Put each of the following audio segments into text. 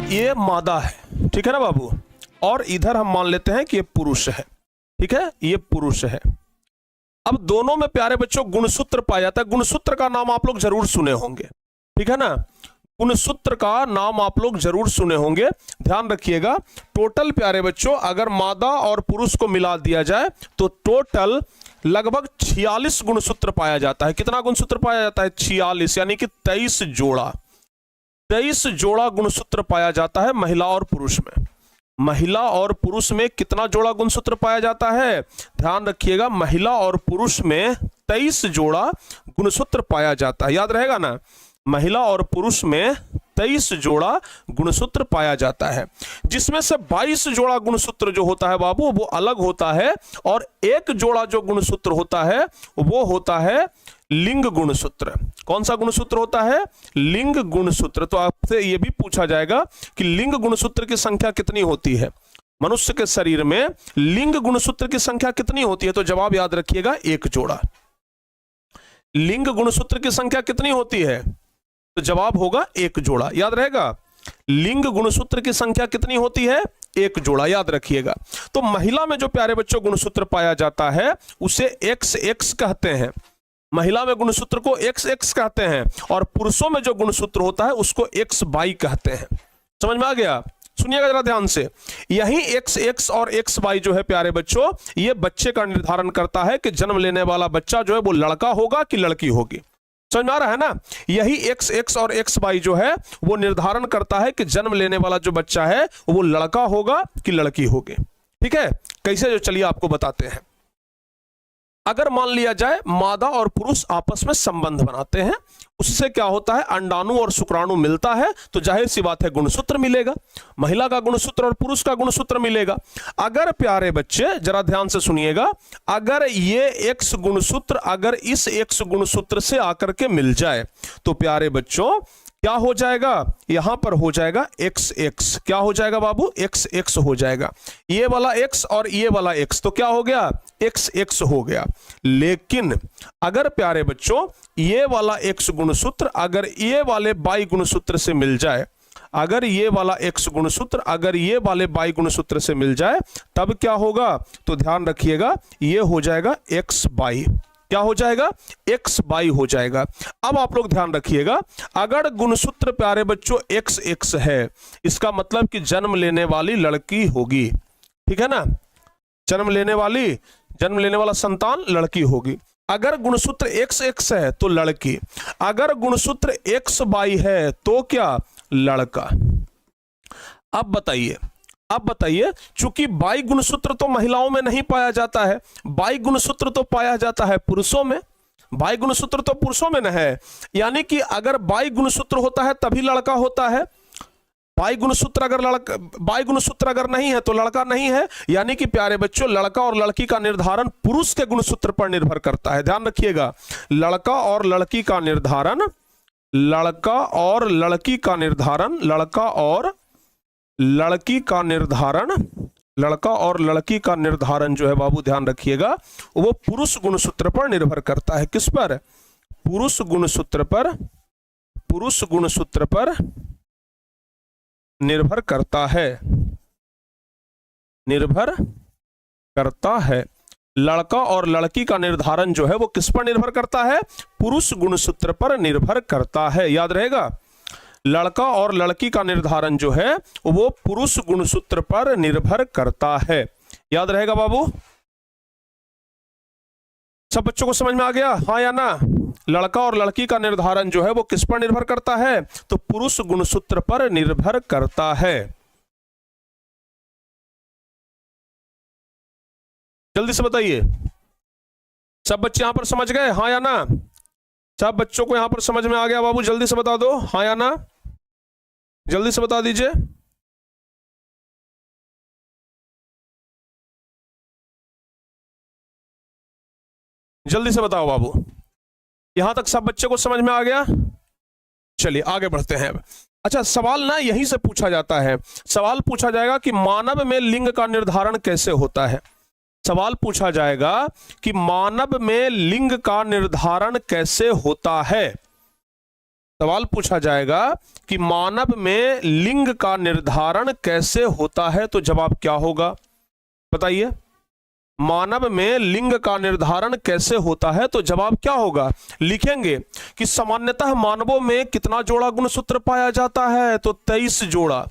ये मादा है, ठीक है ना बाबू, और इधर हम मान लेते हैं कि ये पुरुष है, ठीक है, ये पुरुष है। अब दोनों में प्यारे बच्चों गुणसूत्र पाया जाता है। गुणसूत्र का नाम आप लोग जरूर सुने होंगे, ठीक है ना, गुणसूत्र का नाम आप लोग जरूर सुने होंगे। ध्यान रखिएगा, टोटल प्यारे बच्चों अगर मादा और पुरुष को मिला दिया जाए तो टोटल लगभग 46 गुणसूत्र पाया जाता है। कितना गुणसूत्र पाया जाता है? 46, यानी कि 23 जोड़ा, 23 जोड़ा गुणसूत्र पाया जाता है महिला और पुरुष में। महिला और पुरुष में कितना जोड़ा गुणसूत्र पाया जाता है? ध्यान रखिएगा, महिला और पुरुष में 23 जोड़ा गुणसूत्र पाया जाता है। याद रहेगा ना, महिला और पुरुष में 23 जोड़ा गुणसूत्र पाया जाता है, जिसमें से 22 जोड़ा गुणसूत्र जो होता है बाबू वो अलग होता है, और एक जोड़ा जो गुणसूत्र होता है वो होता है लिंग गुणसूत्र। कौन सा गुणसूत्र होता है? लिंग गुणसूत्र। तो आपसे यह भी पूछा जाएगा कि लिंग गुणसूत्र की संख्या कितनी होती है? मनुष्य के शरीर में लिंग गुणसूत्र की संख्या कितनी होती है? तो जवाब याद रखिएगा, एक जोड़ा। लिंग गुणसूत्र की संख्या कितनी होती है? तो जवाब होगा एक जोड़ा। याद रहेगा, लिंग गुणसूत्र की संख्या कितनी होती है? एक जोड़ा, याद रखिएगा। तो महिला में जो प्यारे बच्चों गुणसूत्र पाया जाता है उसे XX कहते हैं। महिला में गुणसूत्र को XX कहते हैं, और पुरुषों में जो गुणसूत्र होता है उसको XY कहते हैं। समझ में आ गया? सुनिएगा जरा ध्यान से, यही XX और XY जो है प्यारे बच्चों, ये बच्चे का निर्धारण करता है कि जन्म लेने वाला बच्चा जो है वो लड़का होगा कि लड़की होगी। समझ में आ रहा है ना? यही XX और XY जो है वो निर्धारण करता है कि जन्म लेने वाला जो बच्चा है वो लड़का होगा कि लड़की होगी। ठीक है, कैसे? जो चलिए आपको बताते हैं। अगर मान लिया जाए मादा और पुरुष आपस में संबंध बनाते हैं, उससे क्या होता है? अंडाणु और शुक्राणु मिलता है, तो जाहिर सी बात है गुणसूत्र मिलेगा। महिला का गुणसूत्र और पुरुष का गुणसूत्र मिलेगा। अगर प्यारे बच्चे जरा ध्यान से सुनिएगा, अगर ये X गुणसूत्र अगर इस X गुणसूत्र से आकर के मिल जाए तो प्यारे बच्चों क्या हो जाएगा? यहां पर हो जाएगा XX। क्या हो जाएगा बाबू? XX हो जाएगा। ये वाला X और ये वाला X, तो क्या हो गया? XX हो गया। लेकिन अगर प्यारे बच्चों ये वाला X गुणसूत्र अगर ये वाले Y गुणसूत्र से मिल जाए, अगर ये वाला X गुणसूत्र अगर ये वाले Y गुणसूत्र से मिल जाए, तब क्या होगा? तो ध्यान रखिएगा, ये हो जाएगा XY। क्या हो जाएगा? XY हो जाएगा। अब आप लोग ध्यान रखिएगा, अगर गुणसूत्र प्यारे बच्चों XX है, इसका मतलब कि जन्म लेने वाली लड़की होगी। ठीक है ना? जन्म लेने वाला संतान लड़की होगी। अगर गुणसूत्र XX है तो लड़की, अगर गुणसूत्र XY है तो क्या? लड़का। अब बताइए, चूंकि Y गुणसूत्र तो महिलाओं में नहीं पाया जाता है, Y गुणसूत्र तो पाया जाता है पुरुषों में। Y गुणसूत्र तो पुरुषों में न है, यानी कि अगर Y गुणसूत्र होता है तभी लड़का होता है। Y गुणसूत्र अगर नहीं है तो लड़का नहीं है, यानी कि प्यारे बच्चों लड़का और लड़की का निर्धारण पुरुष के गुणसूत्र पर निर्भर करता है। ध्यान रखिएगा, लड़का और लड़की का निर्धारण जो है बाबू ध्यान रखिएगा, वो पुरुष गुणसूत्र पर निर्भर करता है। किस पर? पुरुष गुणसूत्र पर निर्भर करता है। लड़का और लड़की का निर्धारण जो है वो किस पर निर्भर करता है? पुरुष गुणसूत्र पर निर्भर करता है। याद रहेगा, लड़का और लड़की का निर्धारण जो है वो पुरुष गुणसूत्र पर निर्भर करता है। याद रहेगा बाबू? सब बच्चों को समझ में आ गया, हाँ या ना? लड़का और लड़की का निर्धारण जो है वो किस पर निर्भर करता है? तो पुरुष गुणसूत्र पर निर्भर करता है। जल्दी से बताइए, सब बच्चे यहां पर समझ गए, हाँ या ना? सब बच्चों को यहां पर समझ में आ गया बाबू? जल्दी से बता दो, हाँ या ना? जल्दी से बता दीजिए। जल्दी से बताओ बाबू, यहां तक सब बच्चे को समझ में आ गया? चलिए आगे बढ़ते हैं। अच्छा, सवाल ना यहीं से पूछा जाता है। सवाल पूछा जाएगा कि मानव में लिंग का निर्धारण कैसे होता है। सवाल पूछा जाएगा कि मानव में लिंग का निर्धारण कैसे होता है। सवाल पूछा जाएगा कि मानव में लिंग का निर्धारण कैसे होता है, तो जवाब क्या होगा बताइए। मानव में लिंग का निर्धारण कैसे होता है, तो जवाब क्या होगा। लिखेंगे कि सामान्यतः मानवों में कितना जोड़ा गुणसूत्र पाया जाता है, तो 23 जोड़ा।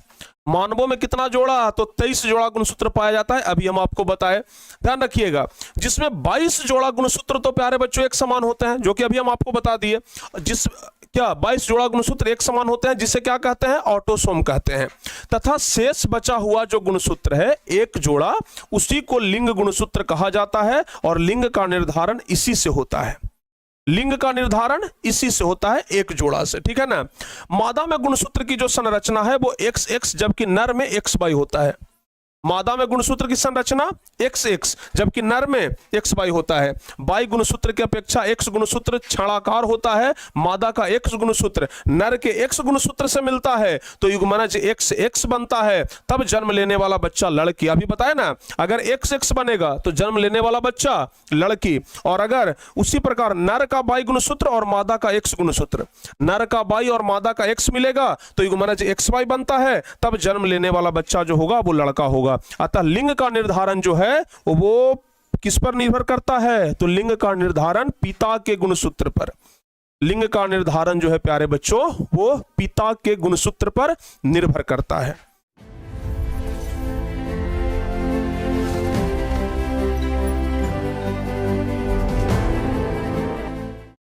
मानवों में कितना जोड़ा, तो 23 जोड़ा गुणसूत्र पाया जाता है। अभी हम आपको बताएं, ध्यान रखिएगा, जिसमें 22 जोड़ा गुणसूत्र तो प्यारे बच्चों एक समान होते हैं, जो कि अभी हम आपको बता दिए। जिस क्या 22 जोड़ा गुणसूत्र एक समान होते हैं, जिसे क्या कहते हैं, ऑटोसोम कहते हैं। तथा शेष बचा हुआ जो गुणसूत्र है एक जोड़ा, उसी को लिंग गुणसूत्र कहा जाता है, और लिंग का निर्धारण इसी से होता है। लिंग का निर्धारण इसी से होता है, एक जोड़ा से, ठीक है ना। मादा में गुणसूत्र की जो संरचना है वो XX, जबकि नर में XY होता है। मादा में गुणसूत्र की संरचना XX, जबकि नर में XY होता है। बाई गुणसूत्र की अपेक्षा X गुणसूत्र क्षणाकार होता है। मादा का X गुणसूत्र नर के X गुणसूत्र से मिलता है, तो युग्मनज XX बनता है। तब जन्म लेने वाला बच्चा लड़की। अभी बताया ना, अगर XX बनेगा तो जन्म लेने वाला बच्चा लड़की। और अगर उसी प्रकार नर का बाई गुणसूत्र और मादा का X गुणसूत्र, नर का बाई और मादा का X मिलेगा तो युग्मनज XY बनता है। तब जन्म लेने वाला बच्चा जो होगा वो लड़का होगा। अतः लिंग का निर्धारण जो है वो किस पर निर्भर करता है, तो लिंग का निर्धारण पिता के गुणसूत्र पर। लिंग का निर्धारण जो है प्यारे बच्चों वो पिता के गुणसूत्र पर निर्भर करता है।